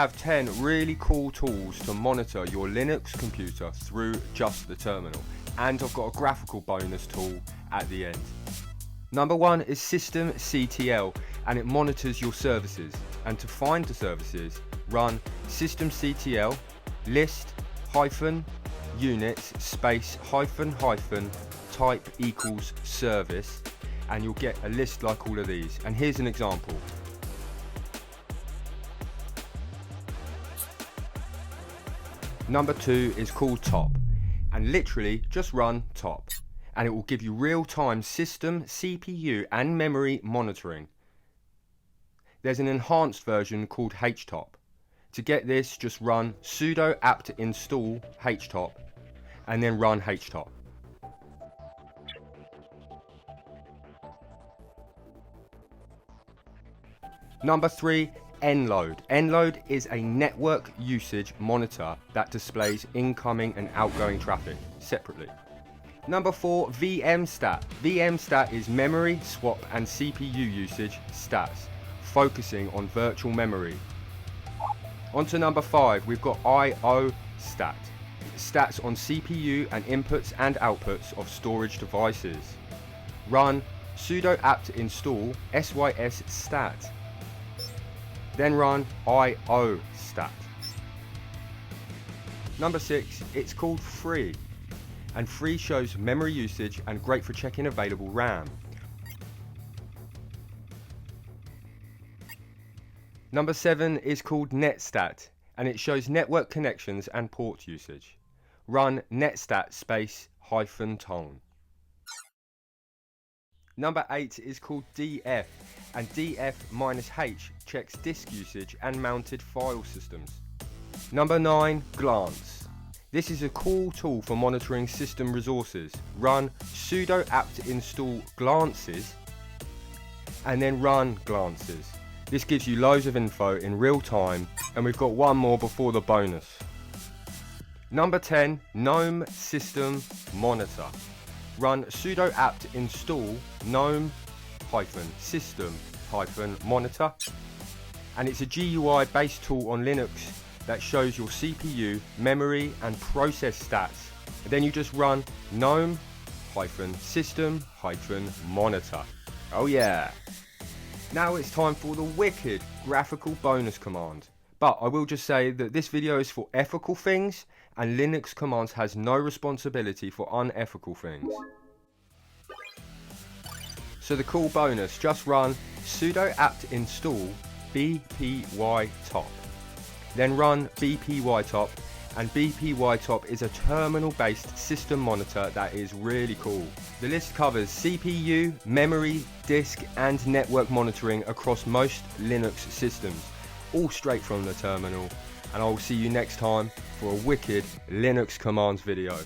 Have 10 really cool tools to monitor your Linux computer through just the terminal, and I've got a graphical bonus tool at the end. Number 1 is systemctl, and it monitors your services, and to find the services run systemctl list -units space -- type equals service, and you'll get a list like all of these. And here's an example. Number 2 is called top, and literally just run top, and it will give you real-time system, CPU and memory monitoring. There's an enhanced version called htop. To get this, just run sudo apt install htop and then run htop. Number 3, nload. Nload is a network usage monitor that displays incoming and outgoing traffic separately. Number 4, vmstat. Vmstat is memory, swap and CPU usage stats, focusing on virtual memory. On to number 5, we've got IO stat. Stats on CPU and inputs and outputs of storage devices. Run sudo apt install sys stat. Then run IO stat. Number 6, it's called free. And free shows memory usage and great for checking available RAM. Number 7 is called netstat, and it shows network connections and port usage. Run netstat space -tone. Number 8 is called df, and df-h checks disk usage and mounted file systems. Number 9, glance. This is a cool tool for monitoring system resources. Run sudo apt install glances and then run glances. This gives you loads of info in real time, and we've got one more before the bonus. Number 10, GNOME system monitor. Run sudo apt install GNOME-system-monitor, and it's a GUI based tool on Linux that shows your CPU, memory and process stats. And then you just run GNOME-system-monitor. Oh yeah! Now it's time for the wicked graphical bonus command. But I will just say that this video is for ethical things, and Linux commands has no responsibility for unethical things. So the cool bonus, just run sudo apt install bpytop. Then run bpytop, and bpytop is a terminal-based system monitor that is really cool. The list covers CPU, memory, disk and network monitoring across most Linux systems, all straight from the terminal, and I will see you next time for a wicked Linux commands video.